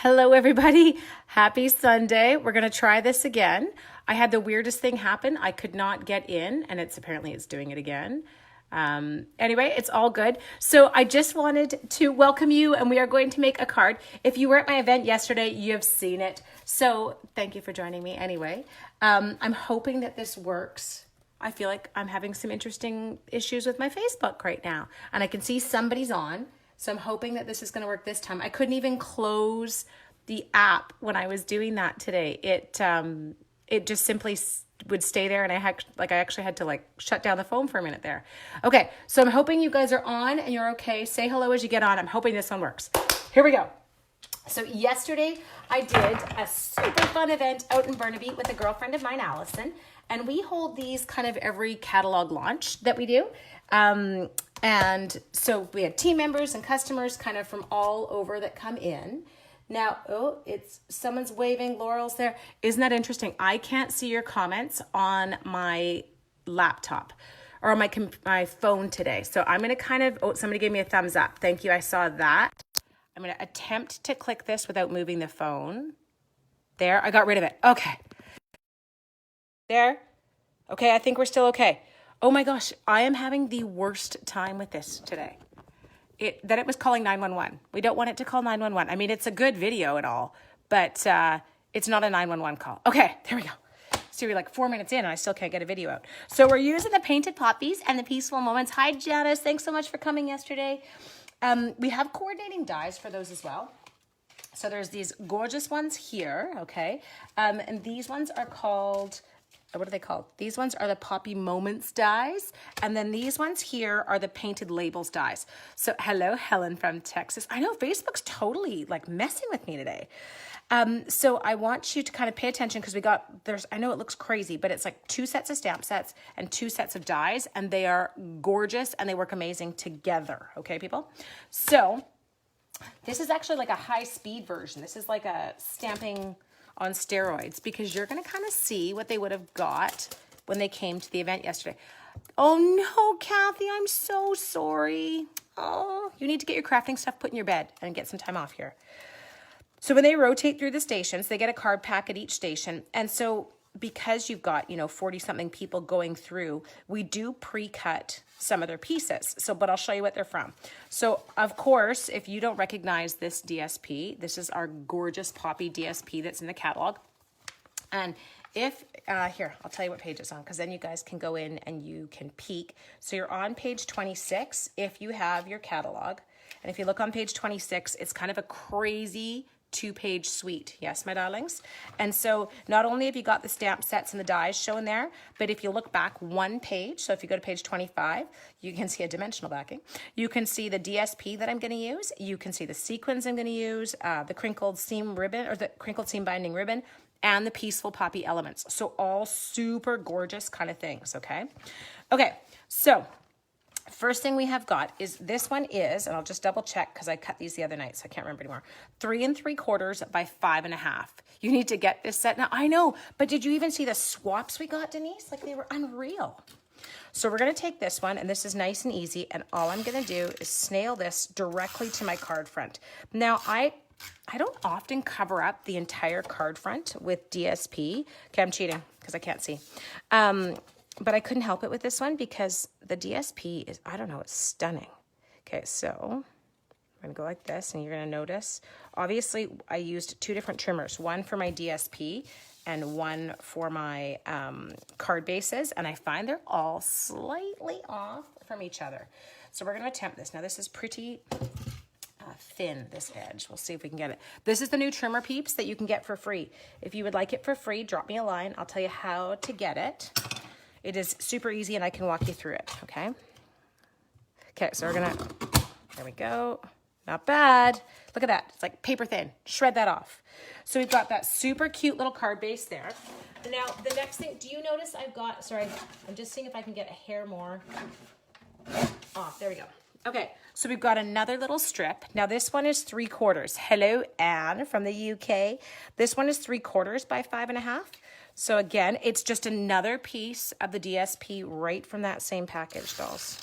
Hello, everybody. Happy Sunday. We're going to try this again. I had the weirdest thing happen. I could not get in, and apparently it's doing it again. Anyway, it's all good. So I just wanted to welcome you, and we are going to make a card. If you were at my event yesterday, you have seen it. So thank you for joining me anyway. I'm hoping that this works. I feel like I'm having some interesting issues with my Facebook right now, and I can see somebody's on. So I'm hoping that this is going to work this time. I couldn't even close the app when I was doing that today. It just simply would stay there, and I actually had to shut down the phone for a minute there. Okay, so I'm hoping you guys are on and you're okay. Say hello as you get on. I'm hoping this one works. Here we go. So yesterday I did a super fun event out in Burnaby with a girlfriend of mine, Allison, and we hold these kind of every catalog launch that we do. And so we had team members and customers kind of from all over that come in. Now, it's someone's waving, Laurel's there. Isn't that interesting? I can't see your comments on my laptop or on my phone today. So I'm going to kind of, somebody gave me a thumbs up. Thank you. I saw that. I'm going to attempt to click this without moving the phone. There, I got rid of it. Okay. There. Okay, I think we're still okay. Oh my gosh, I am having the worst time with this today. It was calling 911. We don't want it to call 911. I mean, it's a good video and all, but it's not a 911 call. Okay, there we go. So we're like 4 minutes in and I still can't get a video out. So we're using the painted poppies and the peaceful moments. Hi, Janice. Thanks so much for coming yesterday. We have coordinating dies for those as well. So there's these gorgeous ones here, okay? And these ones are called... what are they called? These ones are the Poppy Moments dies. And then these ones here are the Painted Labels dies. So hello, Helen from Texas. I know Facebook's totally messing with me today. So I want you to kind of pay attention because I know it looks crazy, but it's 2 sets of stamp sets and 2 sets of dies, and they are gorgeous and they work amazing together. Okay, people? So this is actually a high speed version. This is like a stamping on steroids because you're going to kind of see what they would have got when they came to the event yesterday. Oh no, Kathy, I'm so sorry. Oh, you need to get your crafting stuff put in your bed and get some time off here. So when they rotate through the stations, they get a card pack at each station. And so because you've got, 40 something people going through, we do pre-cut some of their pieces. But I'll show you what they're from. So of course, if you don't recognize this DSP, this is our gorgeous Poppy DSP that's in the catalog. And here, I'll tell you what page it's on, because then you guys can go in and you can peek. So you're on page 26 if you have your catalog. And if you look on page 26, it's kind of a crazy 2-page suite. Yes, my darlings. And so not only have you got the stamp sets and the dies shown there, but if you look back 1 page, so if you go to page 25, you can see a dimensional backing. You can see the DSP that I'm going to use. You can see the sequins I'm going to use, the crinkled seam ribbon or the crinkled seam binding ribbon, and the peaceful poppy elements. So all super gorgeous kind of things. Okay. So first thing we have got is this one is, and I'll just double check because I cut these the other night, so I can't remember anymore. 3 3/4 by 5.5. You need to get this set now. I know, but did you even see the swaps we got, Denise? They were unreal. So we're going to take this one, and this is nice and easy, and all I'm going to do is snail this directly to my card front. Now, I don't often cover up the entire card front with DSP. Okay, I'm cheating because I can't see. But I couldn't help it with this one because the DSP is, I don't know, it's stunning. Okay, so I'm going to go like this, and you're going to notice. Obviously, I used 2 different trimmers, one for my DSP and one for my card bases, and I find they're all slightly off from each other. So we're going to attempt this. Now, this is pretty thin, this edge. We'll see if we can get it. This is the new trimmer, peeps, that you can get for free. If you would like it for free, drop me a line. I'll tell you how to get it. It is super easy, and I can walk you through it, okay? Okay, so we're gonna, there we go. Not bad. Look at that. It's like paper thin. Shred that off. So we've got that super cute little card base there. Now, the next thing, do you notice I've got, sorry, I'm just seeing if I can get a hair more off. There we go. Okay, so we've got another little strip. Now, this one is 3/4. Hello, Anne from the UK. This one is 3/4 by 5.5. So again, it's just another piece of the DSP right from that same package, dolls.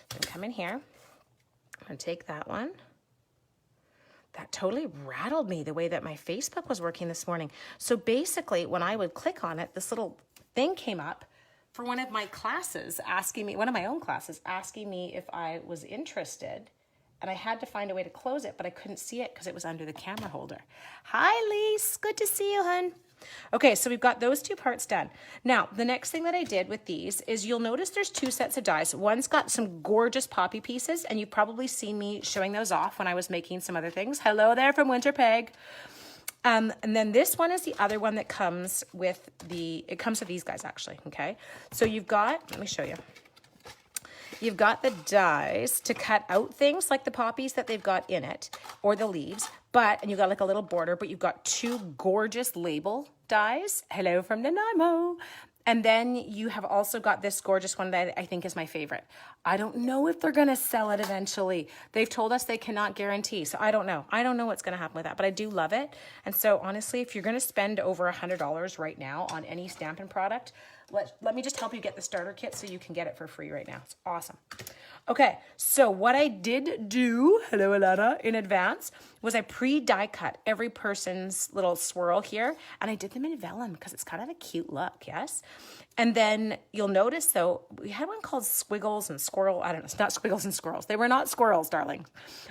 So come in here. I'm going to take that one. that totally rattled me the way that my Facebook was working this morning. So basically, when I would click on it, this little thing came up for one of my classes asking me, one of my own classes, asking me if I was interested. And I had to find a way to close it, but I couldn't see it because it was under the camera holder. Hi, Lise. Good to see you, hun. Okay, so we've got those two parts done. Now, the next thing that I did with these is you'll notice there's two sets of dies. One's got some gorgeous poppy pieces, and you've probably seen me showing those off when I was making some other things. Hello there from Winter Peg. And then this one is the other one that comes with it comes with these guys actually, okay? So you've got, let me show you. You've got the dies to cut out things like the poppies that they've got in it or the leaves, and you've got like a little border, but you've got two gorgeous label dies. Hello from Nanaimo. And then you have also got this gorgeous one that I think is my favorite. I don't know if they're going to sell it eventually. They've told us they cannot guarantee. So I don't know. I don't know what's going to happen with that, but I do love it. And so honestly, if you're going to spend over $100 right now on any Stampin' product, let me just help you get the starter kit so you can get it for free right now. It's awesome. Okay, so what I did do, hello Alana, in advance, was I pre-die cut every person's little swirl here, and I did them in vellum because it's kind of a cute look, yes? And then you'll notice, though, we had one called Squiggles and Squirrel. I don't know, it's not Squiggles and Squirrels. They were not squirrels, darling.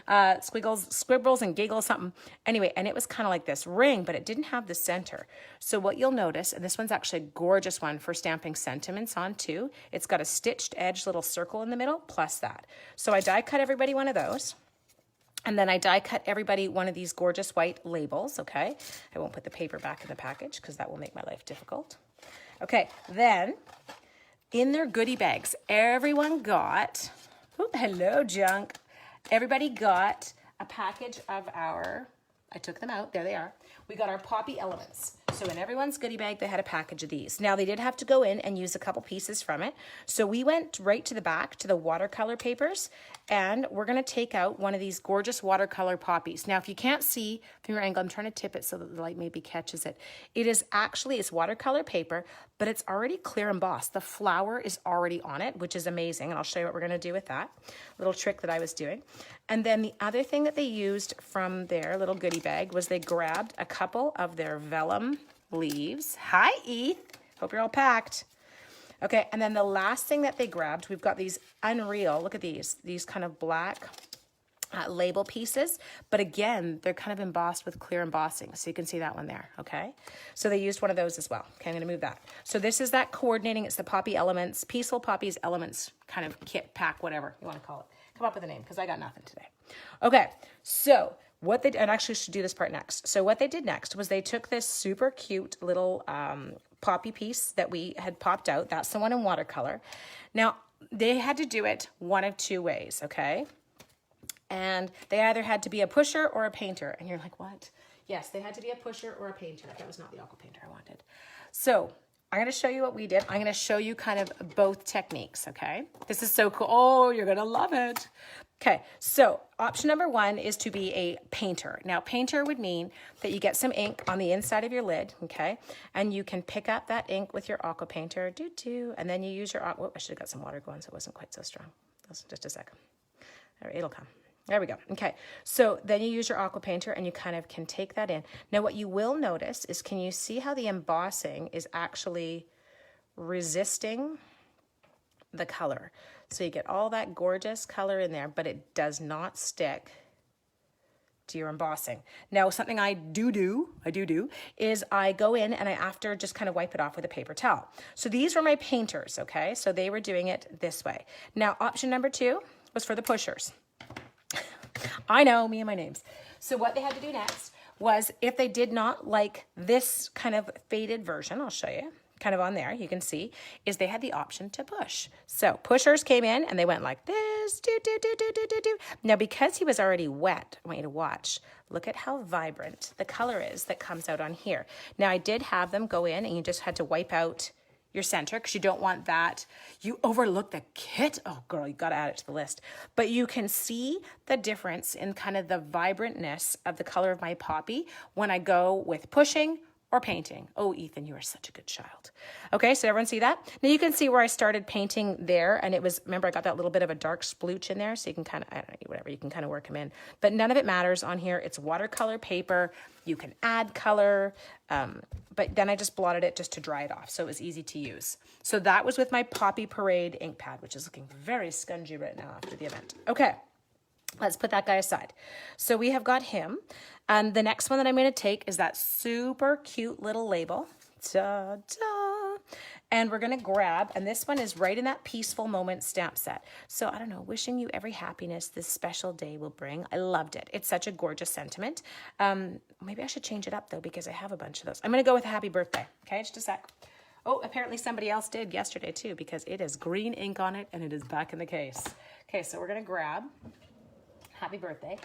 Squibbles and Giggles, something. Anyway, and it was kind of like this ring, but it didn't have the center. So what you'll notice, and this one's actually a gorgeous one for stamping sentiments on, too. It's got a stitched edge little circle in the middle, plus that. So I die cut everybody one of those. And then I die cut everybody one of these gorgeous white labels, okay? I won't put the paper back in the package because that will make my life difficult. Okay, then in their goodie bags, everyone got, hello junk, everybody got a package of I took them out, there they are. We got our poppy elements. So in everyone's goodie bag, they had a package of these. Now they did have to go in and use a couple pieces from it. So we went right to the back to the watercolor papers, and we're gonna take out one of these gorgeous watercolor poppies. Now, if you can't see from your angle, I'm trying to tip it so that the light maybe catches it. It's watercolor paper, but it's already clear embossed. The flower is already on it, which is amazing. And I'll show you what we're gonna do with that little trick that I was doing. And then the other thing that they used from their little goodie bag was they grabbed a couple of their vellum leaves. Hi, Eth. Hope you're all packed. Okay, and then the last thing that they grabbed, we've got these unreal, look at these kind of black label pieces, but again, they're kind of embossed with clear embossing, so you can see that one there, okay? So they used one of those as well. Okay, I'm gonna move that. So this is that coordinating, it's the Poppy Elements, Peaceful Poppies Elements kind of kit, pack, whatever you wanna call it. Come up with a name, because I got nothing today. Okay, so and actually should do this part next. So what they did next was they took this super cute little poppy piece that we had popped out. That's the one in watercolor. Now, they had to do it one of two ways, okay? And they either had to be a pusher or a painter. And you're like, what? Yes, they had to be a pusher or a painter. That was not the aqua painter I wanted. So I'm going to show you what we did. I'm going to show you kind of both techniques, okay? This is so cool. Oh, you're going to love it. Okay, so option number one is to be a painter. Now, painter would mean that you get some ink on the inside of your lid, okay? And you can pick up that ink with your aqua painter, and then you use your aqua. I should have got some water going so it wasn't quite so strong. Just a second. All right, it'll come. There we go. Okay, so then you use your aqua painter and you kind of can take that in. Now, what you will notice is, can you see how the embossing is actually resisting the color? So you get all that gorgeous color in there, but it does not stick to your embossing. Now, something I do is I go in and I after just kind of wipe it off with a paper towel. So these were my painters, okay? So they were doing it this way. Now, option number two was for the pushers. I know, me and my names. So what they had to do next was, if they did not like this kind of faded version, I'll show you, kind of on there, you can see, is they had the option to push. So pushers came in and they went like this, do. Now, because he was already wet, I want you to watch, look at how vibrant the color is that comes out on here. Now, I did have them go in and you just had to wipe out your center because you don't want that. You overlook the kit. Oh, girl, you got to add it to the list. But you can see the difference in kind of the vibrantness of the color of my poppy when I go with pushing or painting. Oh, Ethan, you are such a good child. Okay, so everyone see that? Now you can see where I started painting there, and it was, remember I got that little bit of a dark splooch in there, so you can kind of, I don't know, whatever, you can kind of work them in. But none of it matters on here. It's watercolor paper. You can add color, but then I just blotted it just to dry it off, so it was easy to use. So that was with my Poppy Parade ink pad, which is looking very scungy right now after the event. Okay. Let's put that guy aside. So we have got him. The next one that I'm going to take is that super cute little label. Ta-da! And we're going to grab, and this one is right in that Peaceful Moment stamp set. So I don't know, wishing you every happiness this special day will bring. I loved it. It's such a gorgeous sentiment. Maybe I should change it up though, because I have a bunch of those. I'm going to go with a happy birthday. Okay, just a sec. Oh, apparently somebody else did yesterday too, because it has green ink on it and it is back in the case. Okay, so we're going to grab happy birthday.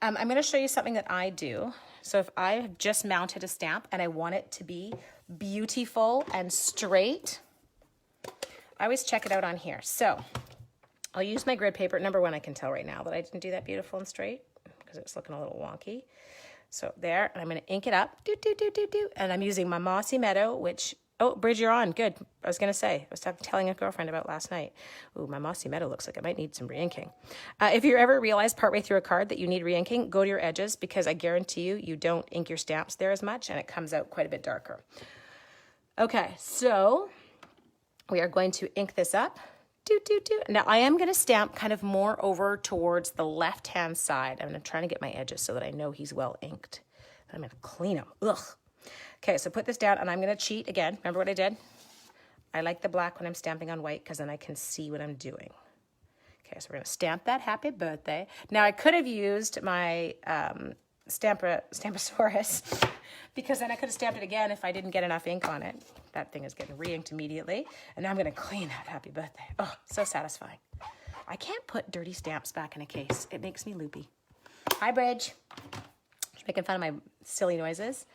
I'm going to show you something that I do. So if I have just mounted a stamp and I want it to be beautiful and straight, I always check it out on here. So I'll use my grid paper. Number one, I can tell right now that I didn't do that beautiful and straight because it's looking a little wonky. So there, and I'm going to ink it up. And I'm using my Mossy Meadow, which, oh, Bridge, you're on. Good. I was going to say, I was telling a girlfriend about last night. Ooh, my Mossy Meadow looks like it might need some re-inking. If you ever realize partway through a card that you need re-inking, go to your edges, because I guarantee you, you don't ink your stamps there as much and it comes out quite a bit darker. Okay, so we are going to ink this up. Now I am going to stamp kind of more over towards the left-hand side. I'm trying to get my edges so that I know he's well inked. I'm going to clean him. Ugh. Okay, so put this down, and I'm going to cheat again. Remember what I did? I like the black when I'm stamping on white because then I can see what I'm doing. Okay, so we're going to stamp that happy birthday. Now, I could have used my Stamposaurus because then I could have stamped it again if I didn't get enough ink on it. That thing is getting re-inked immediately. And now I'm going to clean that happy birthday. Oh, so satisfying. I can't put dirty stamps back in a case. It makes me loopy. Hi, Bridge. Making fun of my silly noises.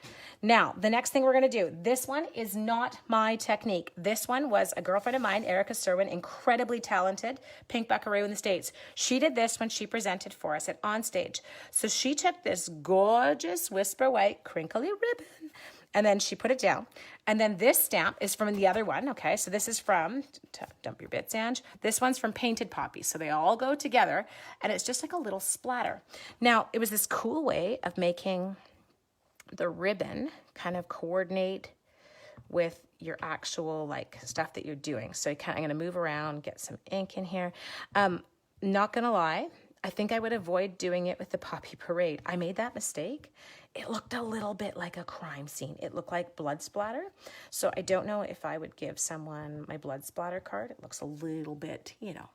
Now, the next thing we're going to do, this one is not my technique. This one was a girlfriend of mine, Erica Serwin, incredibly talented, pink buckaroo in the States. She did this when she presented for us at Onstage. So she took this gorgeous whisper white crinkly ribbon, and then she put it down. And then this stamp is from the other one, okay? So this is from, dump your bits, Ange. This one's from Painted Poppies. So they all go together, and it's just like a little splatter. Now, it was this cool way of making the ribbon kind of coordinate with your actual like stuff that you're doing. So I'm going to move around, get some ink in here. Not going to lie, I think I would avoid doing it with the Poppy Parade. I made that mistake. It looked a little bit like a crime scene. It looked like blood splatter. So I don't know if I would give someone my blood splatter card. It looks a little bit, you know,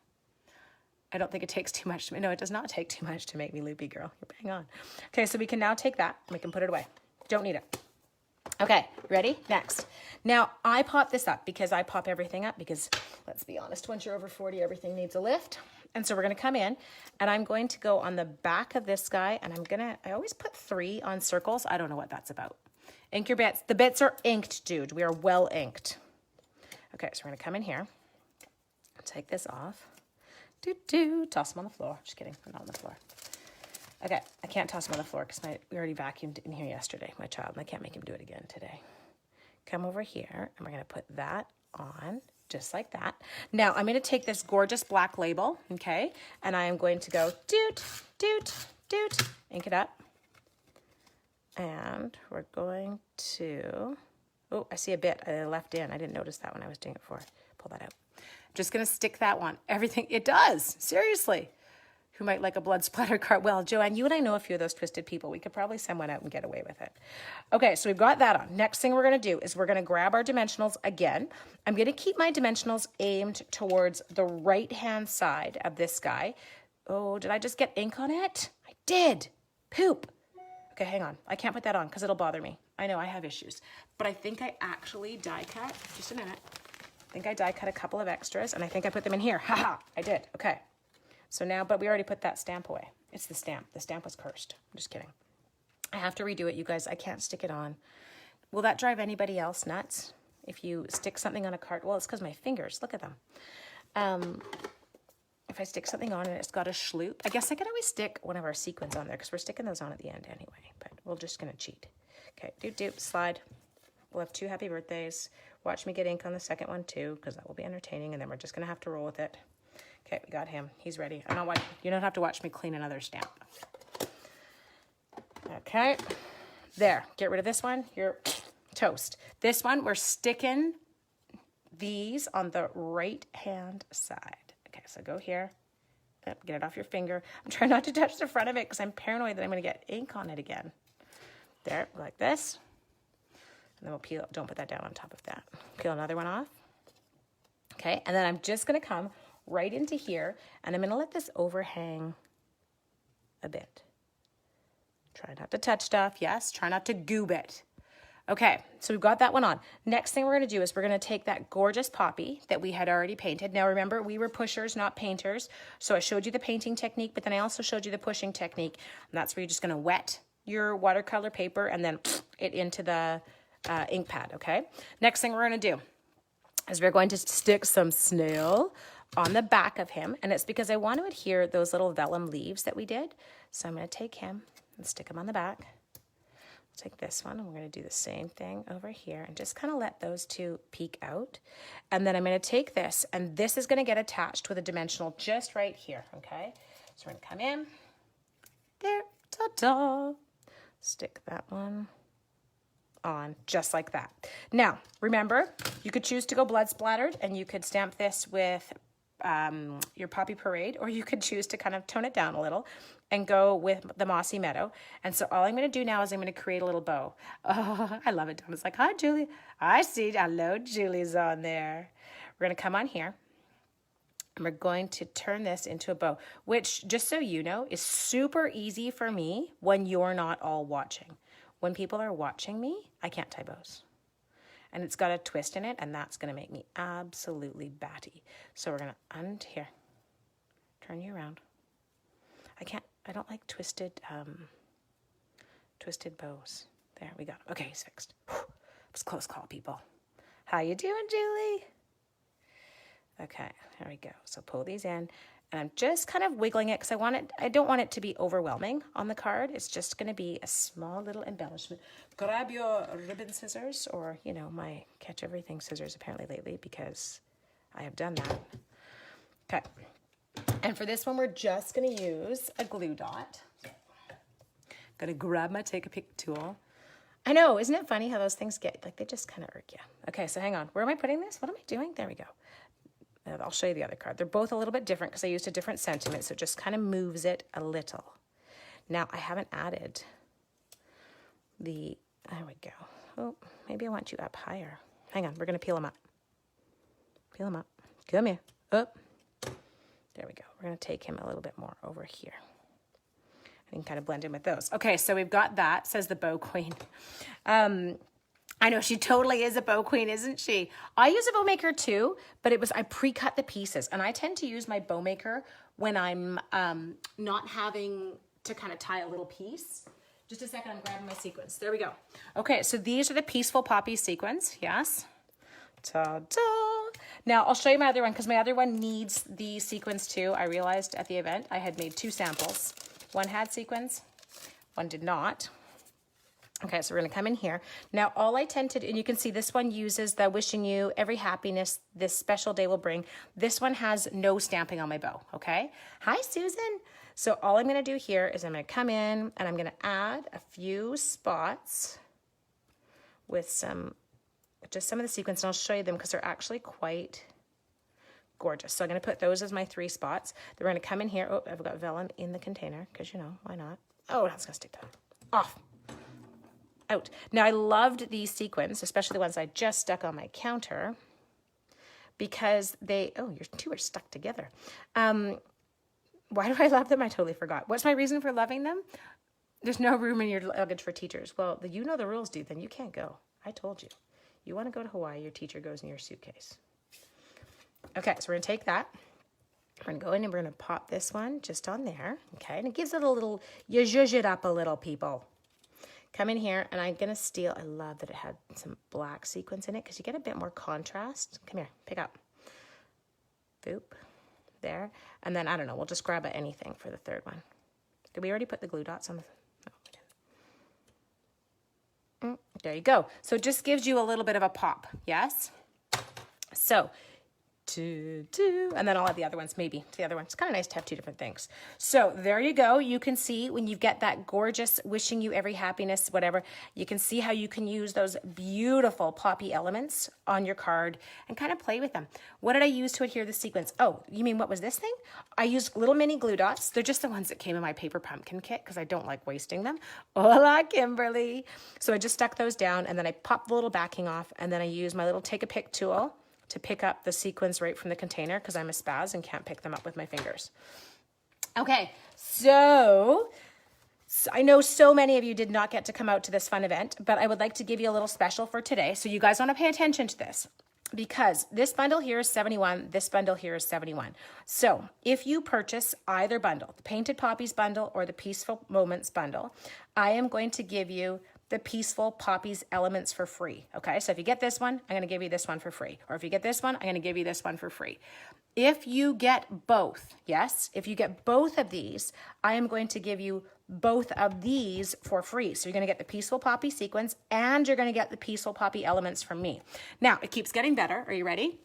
I don't think it takes too much. No, it does not take too much to make me loopy, girl. You're bang on. Okay, so we can now take that and we can put it away. Don't need it. Okay, ready? Next. Now, I pop this up because I pop everything up because, let's be honest, once you're over 40, everything needs a lift. And so we're going to come in and I'm going to go on the back of this guy and I always put 3 on circles. I don't know what that's about. Ink your bits. The bits are inked, dude. We are well inked. Okay, so we're going to come in here. Take this off. Toss them on the floor. Just kidding. They're not on the floor. Okay, I can't toss them on the floor because we already vacuumed in here yesterday, my child, and I can't make him do it again today. Come over here, and we're going to put that on just like that. Now, I'm going to take this gorgeous black label, okay, and I am going to go ink it up. And we're going to, oh, I see a bit I left in. I didn't notice that when I was doing it before. Pull that out. Just going to stick that one. Everything, it does. Seriously. Who might like a blood splatter card? Well, Joanne, you and I know a few of those twisted people. We could probably send one out and get away with it. Okay, so we've got that on. Next thing we're going to do is we're going to grab our dimensionals again. I'm going to keep my dimensionals aimed towards the right-hand side of this guy. Oh, did I just get ink on it? I did. Poop. Okay, hang on. I can't put that on because it'll bother me. I know I have issues. But I think I actually die cut. Just a minute. I think I die cut a couple of extras, and I think I put them in here. Haha, I did. Okay. So now, but we already put that stamp away. It's the stamp. The stamp was cursed. I'm just kidding. I have to redo it, you guys. I can't stick it on. Will that drive anybody else nuts? If you stick something on a card, well, it's because my fingers, look at them. If I stick something on and it's got a schloop, I guess I could always stick one of our sequins on there because we're sticking those on at the end anyway, but we're just going to cheat. Okay, slide. We'll have 2 happy birthdays. Watch me get ink on the second one too, because that will be entertaining, and then we're just gonna have to roll with it. Okay, we got him. He's ready. You don't have to watch me clean another stamp. Okay, there. Get rid of this one. You're toast. This one, we're sticking these on the right-hand side. Okay, so go here. Get it off your finger. I'm trying not to touch the front of it because I'm paranoid that I'm going to get ink on it again. There, like this. And then we'll peel. Don't put that down on top of that. Peel another one off. Okay, and then I'm just going to come right into here, and I'm going to let this overhang a bit. Try not to touch stuff. Yes, try not to goob it. Okay, so we've got that one on. Next thing we're going to do is we're going to take that gorgeous poppy that we had already painted. Now remember, we were pushers, not painters. So I showed you the painting technique, but then I also showed you the pushing technique. And that's where you're just going to wet your watercolor paper and then it into the ink pad, okay? Next thing we're going to do is we're going to stick some snail on the back of him. And it's because I want to adhere those little vellum leaves that we did. So I'm going to take him and stick him on the back. Take this one and we're going to do the same thing over here and just kind of let those 2 peek out. And then I'm going to take this, and this is going to get attached with a dimensional just right here, okay? So we're going to come in, there, ta-da, stick that one on just like that. Now, remember, you could choose to go blood splattered and you could stamp this with your Poppy Parade, or you could choose to kind of tone it down a little and go with the Mossy Meadow. And so all I'm going to do now is I'm going to create a little bow. Oh, I love it. Donna's like, hi, Julie. I see. Hello, Julie's on there. We're going to come on here and we're going to turn this into a bow, which, just so you know, is super easy for me when you're not all watching. When people are watching me, I can't tie bows. And it's got a twist in it, and that's going to make me absolutely batty. So we're going to here, turn you around. I don't like twisted bows. There we go. Okay, he's fixed. Whew. It was a close call, people. How you doing, Julie? Okay, there we go. So pull these in, and I'm just kind of wiggling it because I don't want it to be overwhelming on the card. It's just going to be a small little embellishment. Grab your ribbon scissors, or, you know, my catch everything scissors apparently lately, because I have done that. Okay. And for this one, we're just going to use a glue dot. Going to grab my take a pick tool. I know, isn't it funny how those things get, like, they just kind of irk you. Okay, so hang on. Where am I putting this? What am I doing? There we go. I'll show you the other card. They're both a little bit different because I used a different sentiment, so it just kind of moves it a little. Now, I haven't added there we go. Oh, maybe I want you up higher. Hang on, we're going to peel them up. Peel them up. Come here. Up. There we go. We're going to take him a little bit more over here. I can kind of blend in with those. Okay, so we've got that, says the Bow Queen. I know, she totally is a bow queen, isn't she? I use a bow maker too, but I pre-cut the pieces, and I tend to use my bow maker when I'm not having to kind of tie a little piece. Just a second, I'm grabbing my sequins. There we go. Okay, so these are the Peaceful Poppy sequins, yes. Ta-da! Now, I'll show you my other one, because my other one needs the sequins too. I realized at the event I had made 2 samples. One had sequins, one did not. Okay, so we're going to come in here. Now, all I tend to do, and you can see this one uses the wishing you every happiness this special day will bring. This one has no stamping on my bow, okay? Hi, Susan. So all I'm going to do here is I'm going to come in and I'm going to add a few spots with just some of the sequins, and I'll show you them because they're actually quite gorgeous. So I'm going to put those as my 3 spots. Then we're going to come in here. Oh, I've got vellum in the container because, you know, why not? Oh, that's going to stick to it. Off. Out. Now, I loved these sequins, especially the ones I just stuck on my counter, because your 2 are stuck together. Why do I love them? I totally forgot. What's my reason for loving them? There's no room in your luggage for teachers. Well, you know the rules, dude. Then you can't go. I told you. You want to go to Hawaii, your teacher goes in your suitcase. Okay, so we're going to take that. We're going to go in and we're going to pop this one just on there. Okay, and it gives it a little, you zhuzh it up a little, people. Come in here, and I'm going to steal, I love that it had some black sequins in it, because you get a bit more contrast. Come here, pick up. Boop, there. And then, I don't know, we'll just grab anything for the 3rd one. Did we already put the glue dots on the, no, we There you go. So it just gives you a little bit of a pop. Yes? So, and then I'll add the other ones maybe to the other one. It's kind of nice to have two different things. So there you go. You can see when you get that gorgeous wishing you every happiness, whatever, you can see how you can use those beautiful poppy elements on your card and kind of play with them. What did I use to adhere the sequence? Oh, you mean what was this thing? I used little mini glue dots. They're just the ones that came in my paper pumpkin kit because I don't like wasting them. Hola, Kimberly. So I just stuck those down and then I popped the little backing off and then I used my little take a pick tool to pick up the sequins right from the container because I'm a spaz and can't pick them up with my fingers. Okay, so I know so many of you did not get to come out to this fun event, but I would like to give you a little special for today. So you guys want to pay attention to this because this bundle here is 71, this bundle here is 71. So if you purchase either bundle, the Painted Poppies bundle or the Peaceful Moments bundle, I am going to give you the Peaceful Poppies elements for free. Okay, so if you get this one, I'm going to give you this one for free. Or if you get this one, I'm going to give you this one for free. If you get both, yes, if you get both of these, I am going to give you both of these for free. So you're going to get the Peaceful Poppy sequence and you're going to get the Peaceful Poppy elements from me. Now, it keeps getting better. Are you ready?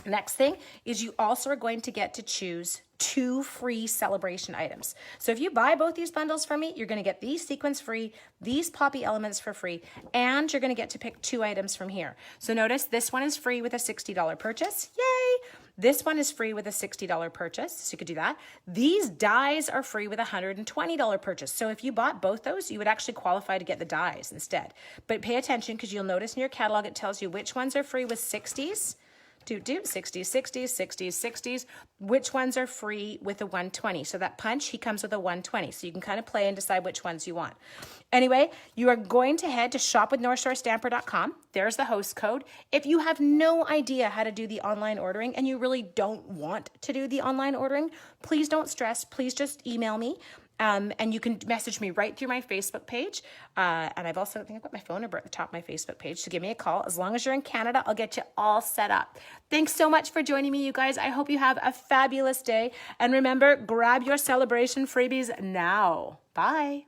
Next thing is you also are going to get to choose 2 free celebration items. So if you buy both these bundles from me, you're going to get these sequins free, these poppy elements for free, and you're going to get to pick 2 items from here. So notice this one is free with a $60 purchase. Yay! This one is free with a $60 purchase, so you could do that. These dies are free with a $120 purchase. So if you bought both those, you would actually qualify to get the dies instead. But pay attention because you'll notice in your catalog it tells you which ones are free with 60s, 60s, 60s, 60s, 60s. Which ones are free with a 120? So that punch, he comes with a 120. So you can kind of play and decide which ones you want. Anyway, you are going to head to shopwithnorthsharestamper.com. There's the host code. If you have no idea how to do the online ordering and you really don't want to do the online ordering, please don't stress. Please just email me. And you can message me right through my Facebook page. And I've also, I think I've got my phone number at the top of my Facebook page. So give me a call. As long as you're in Canada, I'll get you all set up. Thanks so much for joining me, you guys. I hope you have a fabulous day. And remember, grab your celebration freebies now. Bye.